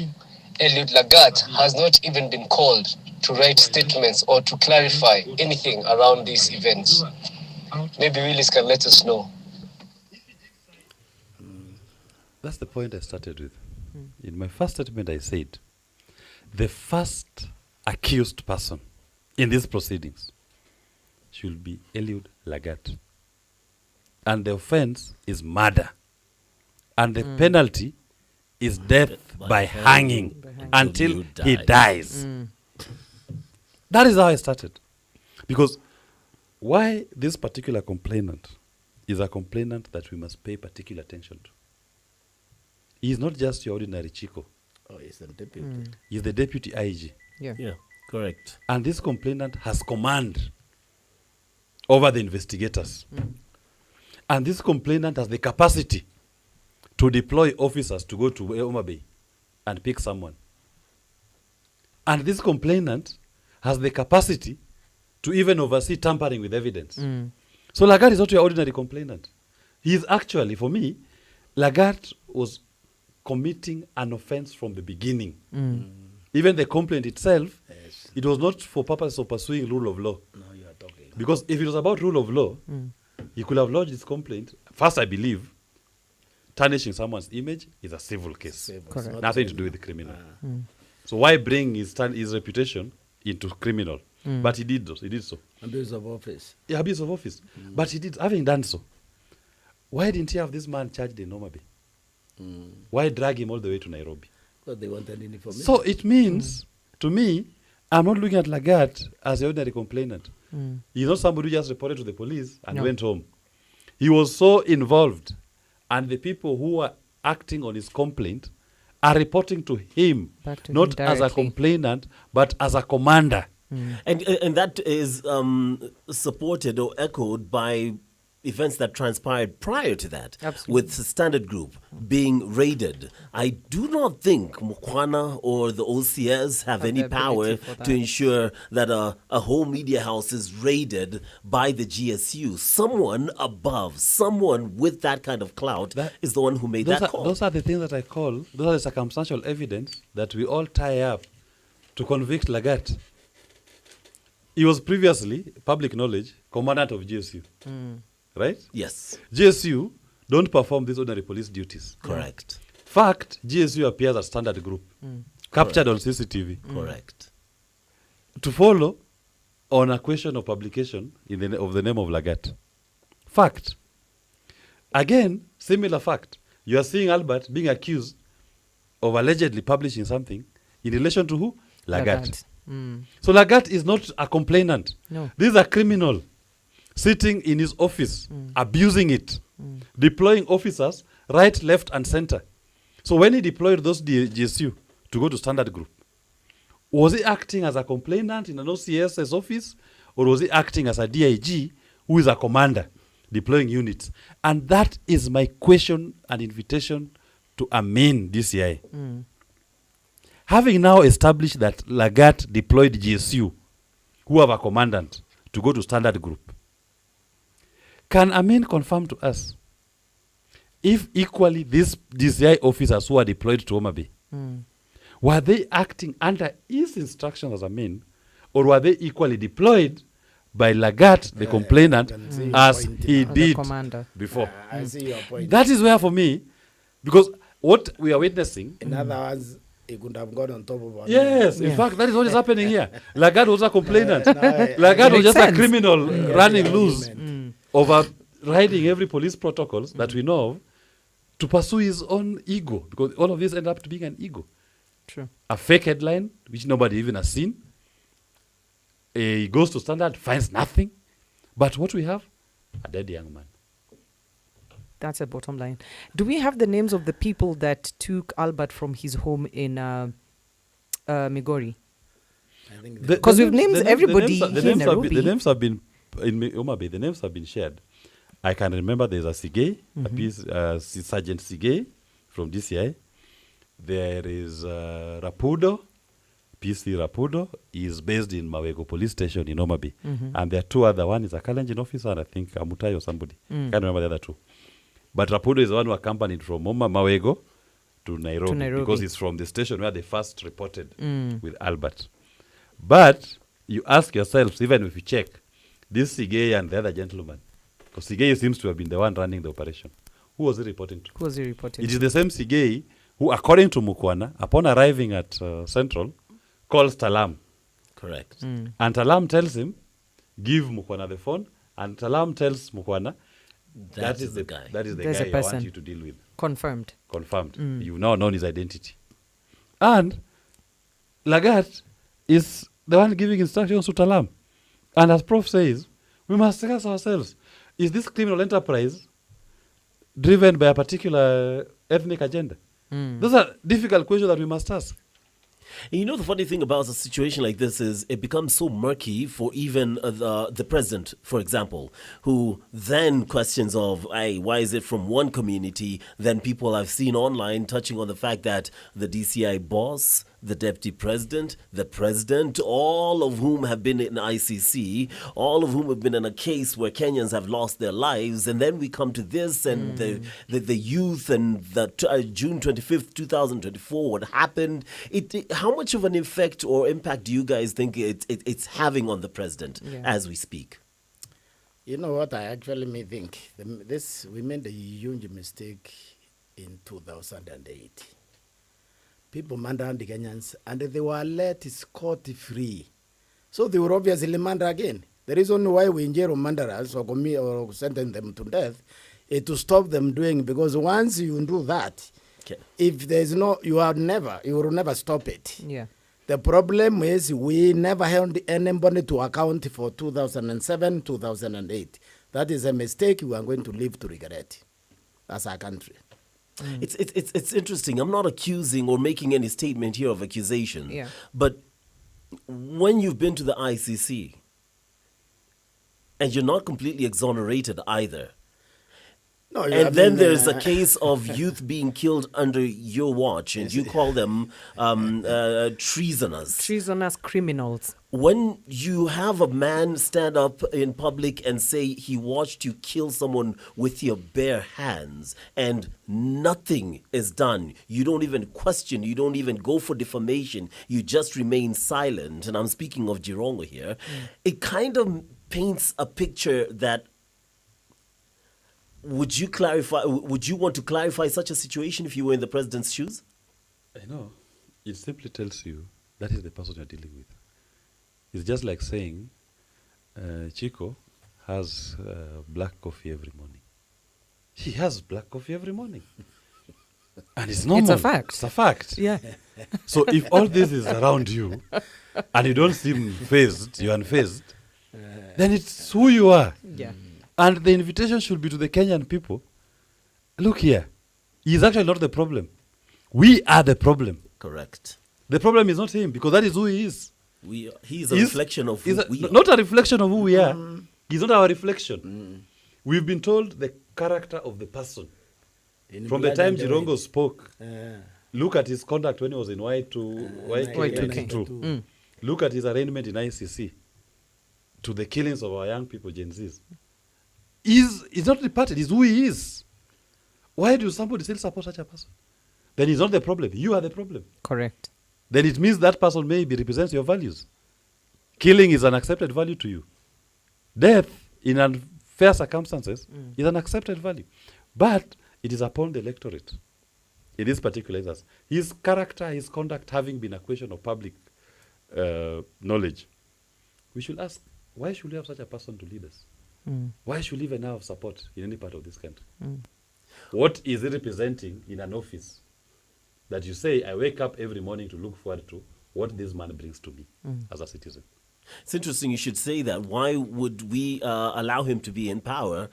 Eliud Lagat has not even been called to write statements or to clarify anything around these events? Maybe Willis can let us know. That's the point I started with. In my first statement, I said the first accused person in these proceedings should be Eliud Lagat. And the offense is murder. And the penalty is death by hanging until he dies. That is how I started. Because why this particular complainant is a complainant that we must pay particular attention to. He is not just your ordinary Chico. Oh, he's the deputy. He is the deputy IG. Yeah, correct. And this complainant has command over the investigators. And this complainant has the capacity to deploy officers to go to Homa Bay and pick someone. And this complainant has the capacity to even oversee tampering with evidence. So Lagat is not your ordinary complainant. He is actually, for me, Lagat was committing an offense from the beginning. Even the complaint itself, it was not for purpose of pursuing rule of law. No, you are talking. Because if it was about rule of law, he could have lodged his complaint. First, I believe, tarnishing someone's image is a civil case. Correct. Nothing to do with the criminal. So why bring his reputation into criminal? But he did so. Abuse of office. Yeah, abuse of office. But he did, having done so, why didn't he have this man charged in Homa Bay? Why drag him all the way to Nairobi? Because they wanted information. So it means, to me, I'm not looking at Lagat as an ordinary complainant. He's not somebody who just reported to the police and went home. He was so involved, and the people who are acting on his complaint are reporting to him, not as a complainant, but as a commander. And that is supported or echoed by events that transpired prior to that. Absolutely. With the Standard Group being raided. I do not think Mukwana or the OCS have any the power ability for to that. ensure that a whole media house is raided by the GSU. Someone above, someone with that kind of clout is the one who made that call. Those are the things that I call, those are the circumstantial evidence that we all tie up to convict Lagat. He was previously, public knowledge, commandant of GSU. Right? Yes. GSU don't perform these ordinary police duties. Correct. Fact, GSU appears as Standard Group, captured on CCTV. Correct. To follow on a question of publication of the name of Lagat. Fact. Again, similar fact. You are seeing Albert being accused of allegedly publishing something in relation to who? Lagat. So Lagat is not a complainant. No. This is a criminal sitting in his office, abusing it, deploying officers right, left, and center. So when he deployed those GSU to go to Standard Group, was he acting as a complainant in an OCS's office, or was he acting as a DIG who is a commander? deploying units. And that is my question and invitation to Amin DCI. Having now established that Lagat deployed GSU, who have a commandant, to go to standard group, can Amin confirm to us if equally these DCI officers who are deployed to Homa Bay, were they acting under his instructions as Amin, or were they equally deployed by Lagat, the complainant, as he did before? I see your point. That is where, for me, because what we are witnessing... In other words, he could have gone on top of one. Yes, in fact, that is what is happening here. Lagat was a complainant. Lagat was Makes just sense. a criminal running loose over riding every police protocols that we know of to pursue his own ego, because all of this end up to being an ego. True. A fake headline, which nobody even has seen. He goes to standard, finds nothing. But what we have? A dead young man. That's a bottom line. Do we have the names of the people that took Albert from his home in Migori? I think Because we've named everybody the here in names have been, Nairobi. the names have been in Homa Bay. The names have been shared. I can remember there's a Sige, a piece, Sergeant Sige from DCI. There is Rapudo, PC Rapudo. He is based in Mawego Police Station in Homa Bay. And there are two other. One is a Kalenjin officer, and I think Amutai or somebody. Can't remember the other two. But Rapudo is the one who accompanied from Mawego to Nairobi, because he's from the station where they first reported with Albert. But you ask yourselves, even if you check, this Sige and the other gentleman, because Sige seems to have been the one running the operation. Who was he reporting to? Who was he reporting It to? is the same Sige who, according to Mukwana, upon arriving at Central, calls Talam. Correct. And Talam tells him, give Mukwana the phone. And Talam tells Mukwana, That is the guy. That is the There's guy a I person. want you to deal with. Confirmed. Confirmed. You've now known his identity. And Lagat is the one giving instructions to Talam. And as Prof says, we must ask ourselves, is this criminal enterprise driven by a particular ethnic agenda? Those are difficult questions that we must ask. And you know, the funny thing about a situation like this is it becomes so murky for even the president, for example, who then questions of, hey, why is it from one community? Then people I've seen online touching on the fact that the DCI boss, the deputy president, the president, all of whom have been in ICC, all of whom have been in a case where Kenyans have lost their lives. And then we come to this and the youth and the June 25th, 2024, what happened. How much of an effect or impact do you guys think it's having on the president as we speak? You know what I actually may think? We made a huge mistake in 2008. People mandated the Kenyans and they were let scot-free. So they were obviously mandated again. The reason why we jail mandarers or sentence them to death is to stop them doing, because once you do that, if there's no, you will never stop it. Yeah. The problem is we never held anybody to account for 2007, 2008. That is a mistake we are going to live to regret as a country. It's interesting. I'm not accusing or making any statement here of accusation. Yeah. But when you've been to the ICC and you're not completely exonerated either, No, and then there's a case of youth being killed under your watch, and you call them treasoners. Treasonous criminals. When you have a man stand up in public and say he watched you kill someone with your bare hands and nothing is done, you don't even question, you don't even go for defamation, you just remain silent, and I'm speaking of Jirongo here, it kind of paints a picture that would you want to clarify such a situation if you were in the president's shoes? I know. It simply tells you that is the person you're dealing with. It's just like saying Chico has black coffee every morning. He has black coffee every morning. And it's normal. It's a fact. It's a fact. Yeah. So if all this is around you and you don't seem phased, you're unfazed, then it's who you are. Yeah. And the invitation should be to the Kenyan people. Look here. He's actually not the problem. We are the problem. Correct. The problem is not him, because that is who he is. He's a reflection of who we are. Not a reflection of who we are. He's not our reflection. We've been told the character of the person. In From the blood time and the Jirongo wine. spoke, look at his conduct when he was in Y2K. Y2K. Look at his arraignment in ICC to the killings of our young people, Gen Zs. He's not the party, he's who he is. Why do somebody still support such a person? Then he's not the problem. You are the problem. Correct. Then it means that person maybe represents your values. Killing is an accepted value to you. Death in unfair circumstances is an accepted value. But it is upon the electorate, in this particular instance, his character, his conduct having been a question of public knowledge. We should ask, why should we have such a person to lead us? Why should we even have support in any part of this country? What is it representing in an office that you say, I wake up every morning to look forward to what this man brings to me as a citizen? It's interesting you should say that. Why would we allow him to be in power?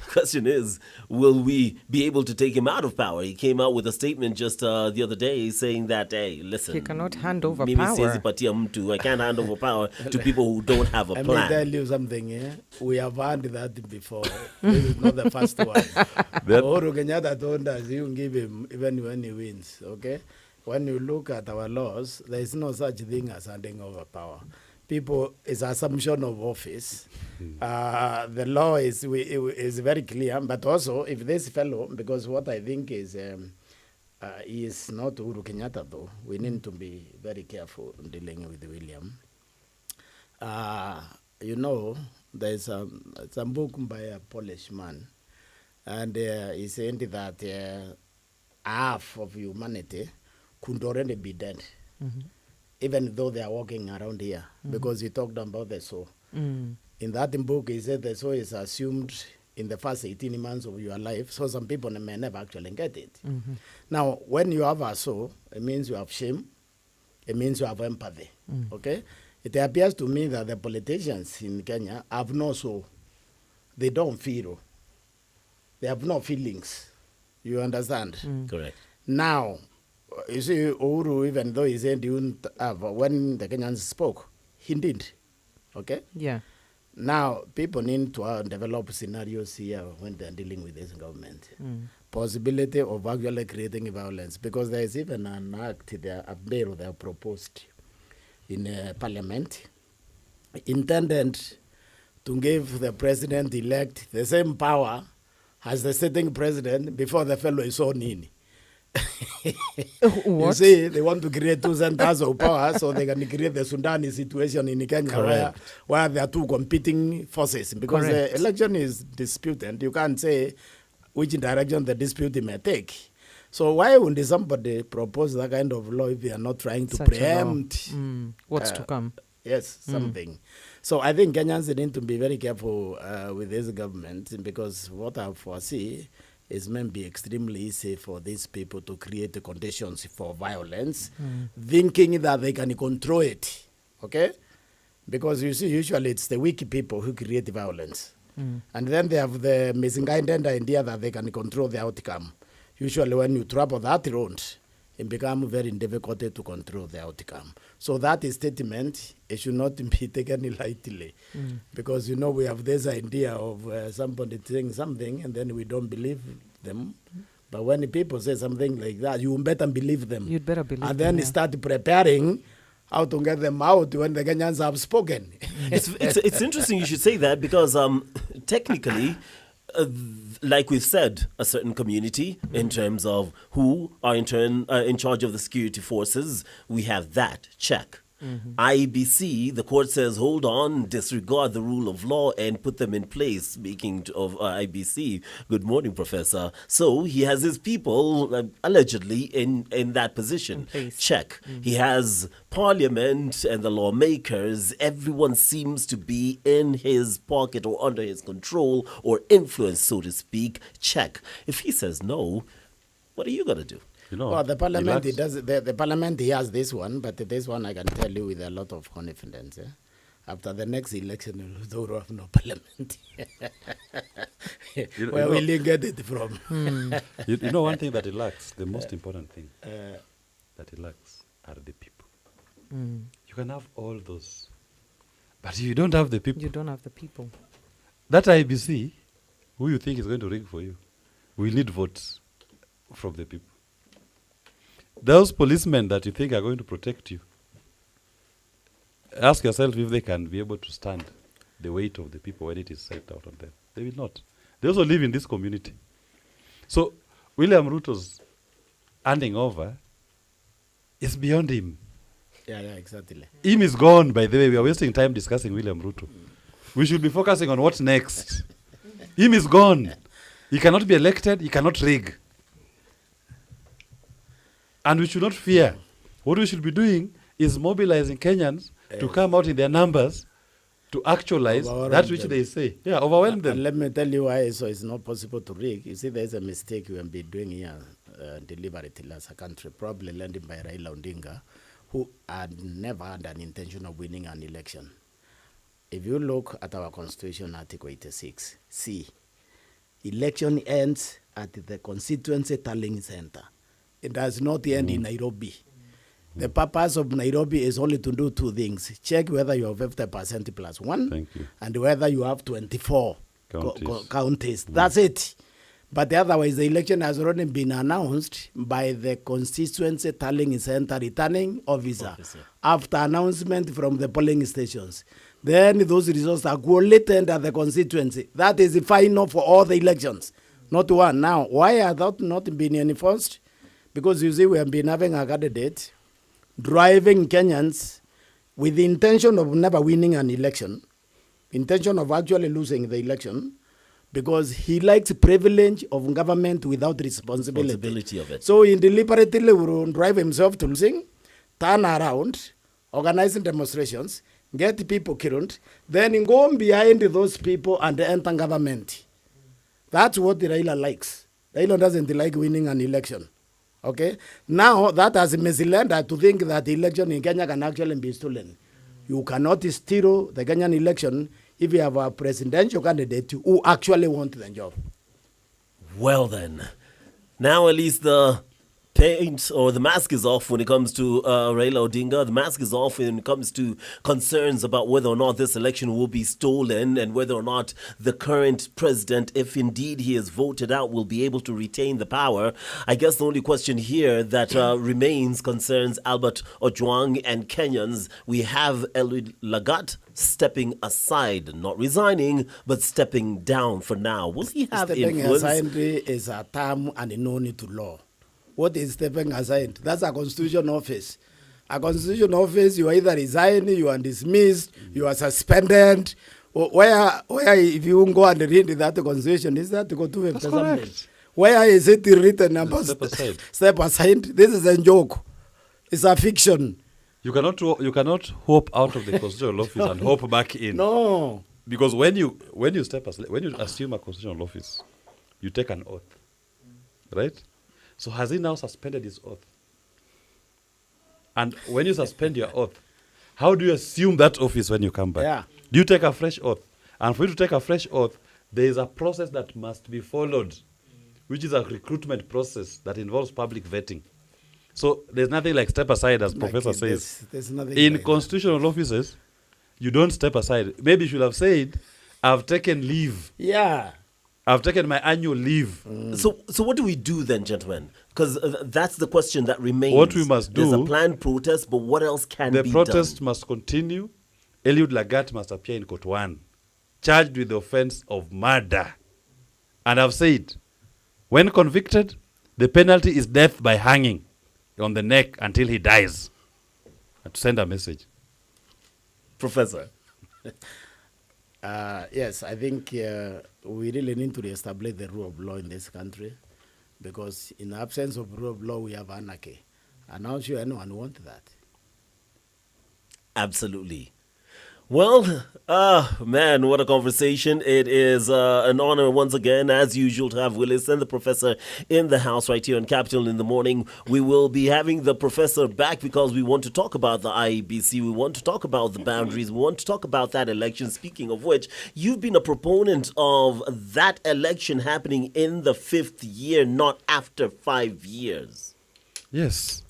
Question is, will we be able to take him out of power? He came out with a statement just the other day saying that, hey, listen. He cannot hand over mimi power. siwezi patia mtu. I can't hand over power to people who don't have a Let plan. me tell you something, we have heard that before. This is not the first one. Uhuru Kenyatta told us, you give him even when he wins, okay? When you look at our laws, there is no such thing as handing over power. People, it's assumption of office. The law is very clear, but also if this fellow, because what I think is, he is not Uhuru Kenyatta though. We need to be very careful dealing with William. You know, there's some book by a Polish man, and he said that half of humanity could already be dead. Even though they are walking around here, because he talked about the soul. In that book, he said the soul is assumed in the first 18 months of your life, so some people may never actually get it. Now, when you have a soul, it means you have shame, it means you have empathy, okay? It appears to me that the politicians in Kenya have no soul. They don't feel. They have no feelings. You understand? Correct. Now, you see, Uhuru, even though he said he wouldn't have, when the Kenyans spoke, he did. Okay? Yeah. Now, people need to develop scenarios here when they're dealing with this government. Possibility of actually creating violence, because there is even an act, a bill they have proposed in Parliament, intended to give the president-elect the same power as the sitting president before the fellow is sworn in. You see, they want to create two centers of power so they can create the Sudani situation in Kenya where there are two competing forces. Because the election is disputed, you can't say which direction the dispute may take. So why would somebody propose that kind of law if they are not trying to preempt what's to come? Yes, something. So I think Kenyans need to be very careful with this government, because what I foresee is maybe extremely easy for these people to create the conditions for violence, thinking that they can control it, okay? Because you see, usually it's the weak people who create violence. And then they have the misguided idea that they can control the outcome. Usually when you travel that road, it becomes very difficult to control the outcome. So that statement, it should not be taken lightly. Because, you know, we have this idea of somebody saying something and then we don't believe them. But when people say something like that, you better believe them. You'd better believe and them. then start preparing how to get them out when the Kenyans have spoken. It's interesting you should say that, because technically, like we've said, a certain community in terms of who are in turn in charge of the security forces, we have that, check. IBC, the court says, hold on, disregard the rule of law and put them in place. Speaking of IBC, good morning, Professor. So he has his people allegedly in that position. Check. He has Parliament and the lawmakers. Everyone seems to be in his pocket or under his control or influence, so to speak. Check. If he says no, what are you going to do? You know, well, the parliament, the parliament, he has this one, but this one I can tell you with a lot of confidence. After the next election, they will have no parliament. Where will you get it from? You know, one thing that it lacks, the most important thing that it lacks are the people. You can have all those, but you don't have the people. You don't have the people. That IBC who you think is going to rig for you. We need votes from the people. Those policemen that you think are going to protect you, ask yourself if they can be able to stand the weight of the people when it is set out on them. They will not. They also live in this community. So William Ruto's handing over is beyond him. Yeah, exactly. Him is gone, by the way. We are wasting time discussing William Ruto. We should be focusing on what's next. Him is gone. He cannot be elected. He cannot rig. And we should not fear. What we should be doing is mobilizing Kenyans to come out in their numbers to actualize that which they say. Yeah, overwhelm them. And let me tell you why so it's not possible to rig. You see, there's a mistake we have been doing here deliberately as a country, probably led by Raila Odinga, who had never had an intention of winning an election. If you look at our Constitution, Article 86, C, election ends at the constituency tallying center. It does not end in Nairobi. The purpose of Nairobi is only to do two things. Check whether you have 50% plus one. Thank you. And whether you have 24 Counties. counties. That's it. But otherwise, the election has already been announced by the constituency tallying center returning officer after announcement from the polling stations. Then those results are collated at the constituency. That is the final for all the elections, not one. Now, why are that not being enforced? Because you see, we have been having a candidate driving Kenyans with the intention of never winning an election, intention of actually losing the election, because he likes privilege of government without responsibility of it. So he deliberately will drive himself to losing, turn around, organizing demonstrations, get people killed, then go behind those people and enter government. That's what the Raila likes. Raila doesn't like winning an election. Okay? Now, that has misled to think that the election in Kenya can actually be stolen. You cannot steal the Kenyan election if you have a presidential candidate who actually wants the job. Well then, now at least the paint or the mask is off when it comes to Raila Odinga. The mask is off when it comes to concerns about whether or not this election will be stolen and whether or not the current president, if indeed he is voted out, will be able to retain the power. I guess the only question here that remains concerns Albert Owang and Kenyans. We have Eliud Lagat stepping aside, not resigning, but stepping down for now. Will he have Stepping influence? aside is a term and no need to law. What is stepping aside? That's a constitution office. A constitution office, you either resign, you are dismissed, you are suspended. Where if you go and read that constitution, is that to go to That's correct. Where is it written about Step aside. Step aside. This is a joke. It's a fiction. You cannot hope out of the constitutional office and hope back in. No. Because when you assume a constitutional office, you take an oath, right? So has he now suspended his oath? And when you suspend your oath, how do you assume that office when you come back? Yeah. Do you take a fresh oath? And for you to take a fresh oath, there is a process that must be followed, which is a recruitment process that involves public vetting. So there's nothing like step aside, as Professor says. There's nothing In like constitutional offices, you don't step aside. Maybe you should have said, I've taken leave. that. Yeah. I've taken my annual leave. So what do we do then, gentlemen? Because that's the question that remains. What we must There's a do- planned protest, but what else can The be protest done? must continue. Eliud Lagat must appear in court 1, charged with the offense of murder. And I've said, when convicted, the penalty is death by hanging on the neck until he dies. And to send a message. Professor. Yes, I think we really need to reestablish the rule of law in this country, because in the absence of rule of law, we have anarchy. I'm not sure anyone wants that. Absolutely. Well, man, what a conversation. It is an honor once again, as usual, to have Willis and the professor in the house right here on Capital in the Morning. We will be having the professor back because we want to talk about the IEBC. We want to talk about the boundaries. We want to talk about that election. Speaking of which, you've been a proponent of that election happening in the 5th year, not after 5 years. Yes.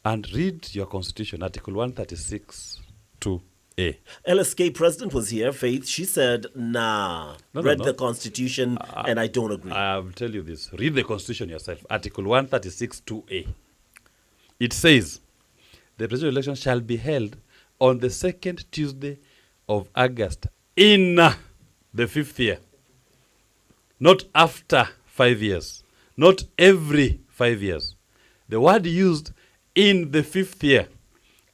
And read your constitution, Article 136(2). A. LSK president was here, Faith. She said, nah, read the Constitution, and I don't agree. I'll tell you this. Read the Constitution yourself. Article 136 2A. It says, the presidential election shall be held on the second Tuesday of August in the 5th year. Not after 5 years. Not every 5 years. The word used in the 5th year.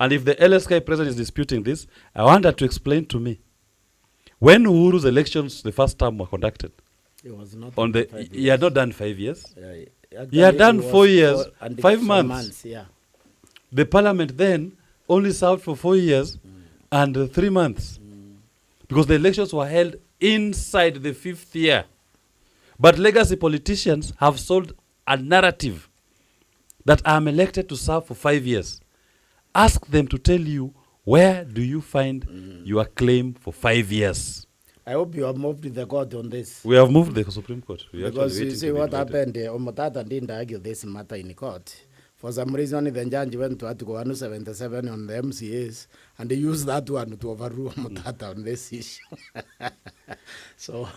And if the LSK president is disputing this, I want her to explain to me. When Uhuru's elections, the first term, were conducted, It was not on the 5 years. he had not done 5 years. Actually, had done it was 4 years, 4 5 months. Yeah. The parliament then only served for 4 years and 3 months. Because the elections were held inside the 5th year. But legacy politicians have sold a narrative that I'm elected to serve for 5 years. Ask them to tell you, where do you find your claim for 5 years? I hope you have moved to the court on this. We have moved the Supreme Court. Because you see what happened, Omotata didn't argue this matter in court. For some reason, the judge went to Article 177 on the MCAs, and they used that one to overrule Omotata on this issue. So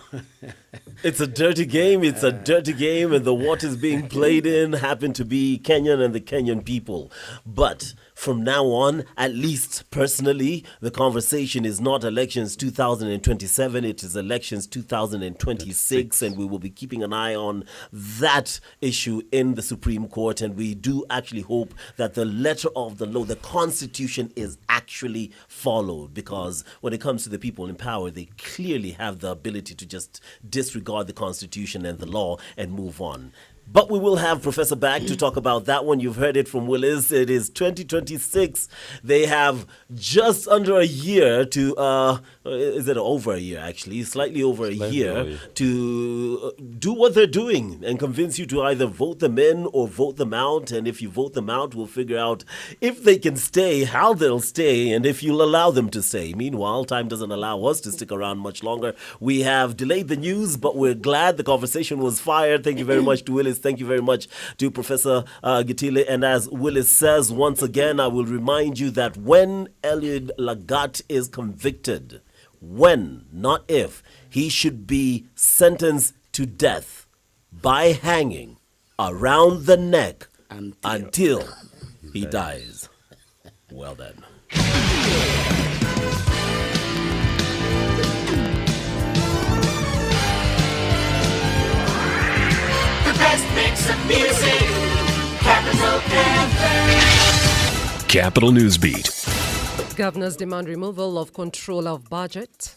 It's a dirty game. It's a dirty game, and the waters being played in happen to be Kenyan and the Kenyan people. But from now on, at least personally, the conversation is not elections 2027, it is elections 2026, and we will be keeping an eye on that issue in the Supreme Court. And we do actually hope that the letter of the law, the Constitution, is actually followed, because when it comes to the people in power, they clearly have the ability to just disregard the Constitution and the law and move on. But we will have Professor back to talk about that one. You've heard it from Willis. It is 2026. They have just under a year to, is it over a year actually? Slightly over a year to do what they're doing and convince you to either vote them in or vote them out. And if you vote them out, we'll figure out if they can stay, how they'll stay, and if you'll allow them to stay. Meanwhile, time doesn't allow us to stick around much longer. We have delayed the news, but we're glad the conversation was fired. Thank you very much to Willis. Thank you very much to Professor Gitile. And as Willis says, once again, I will remind you that when Eliud Lagat is convicted, when, not if, he should be sentenced to death by hanging around the neck until he dies. Well then. Best mix of music, Capital FM. Capital Newsbeat. Governors demand removal of control of budget.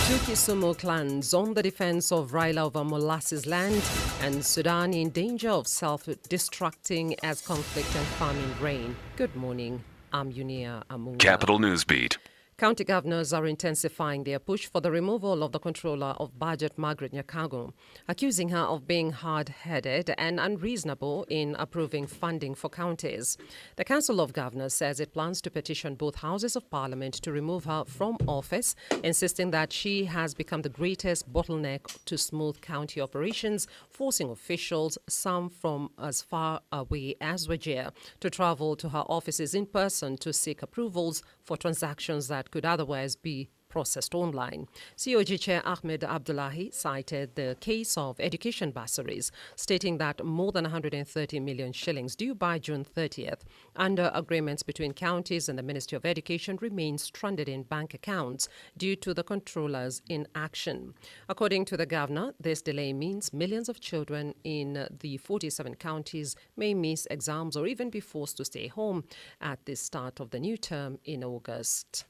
Two Kisumu clans on the defense of Raila over molasses land, and Sudan in danger of self-destructing as conflict and famine reign. Good morning. I'm Unia Amunga. Capital Newsbeat. County governors are intensifying their push for the removal of the controller of budget, Margaret Nyakago, accusing her of being hard-headed and unreasonable in approving funding for counties. The Council of Governors says it plans to petition both houses of parliament to remove her from office, insisting that she has become the greatest bottleneck to smooth county operations, forcing officials, some from as far away as Wajir, to travel to her offices in person to seek approvals for transactions that could otherwise be processed online. COG Chair Ahmed Abdullahi cited the case of education bursaries, stating that more than 130 million shillings due by June 30th under agreements between counties and the Ministry of Education remain stranded in bank accounts due to the controller's inaction. According to the governor, this delay means millions of children in the 47 counties may miss exams or even be forced to stay home at the start of the new term in August.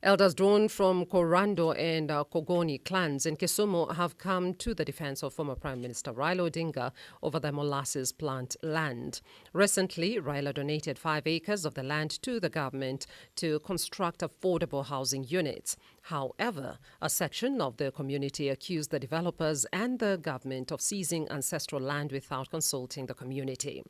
Elders drawn from Korando and Kogoni clans in Kisumu have come to the defense of former Prime Minister Raila Odinga over the molasses plant land. Recently, Raila donated 5 acres of the land to the government to construct affordable housing units. However, a section of the community accused the developers and the government of seizing ancestral land without consulting the community.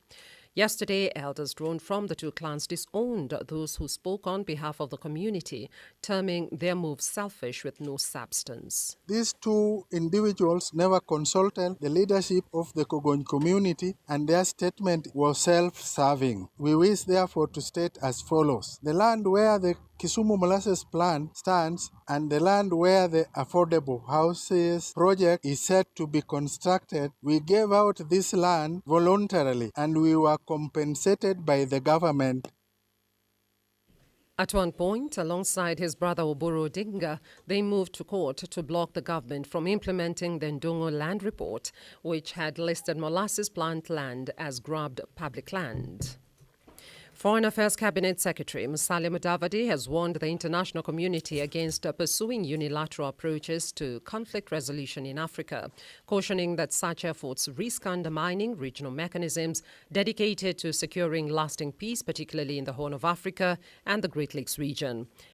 Yesterday, elders drawn from the two clans disowned those who spoke on behalf of the community, terming their move selfish with no substance. These two individuals never consulted the leadership of the Kogony community, and their statement was self-serving. We wish therefore to state as follows. The land where the Kisumu molasses plant stands and the land where the affordable houses project is set to be constructed, we gave out this land voluntarily and we were compensated by the government. At one point, alongside his brother Oburu Odinga, they moved to court to block the government from implementing the Ndongo Land Report, which had listed molasses plant land as grabbed public land. Foreign Affairs Cabinet Secretary Musalia Mudavadi has warned the international community against pursuing unilateral approaches to conflict resolution in Africa, cautioning that such efforts risk undermining regional mechanisms dedicated to securing lasting peace, particularly in the Horn of Africa and the Great Lakes region.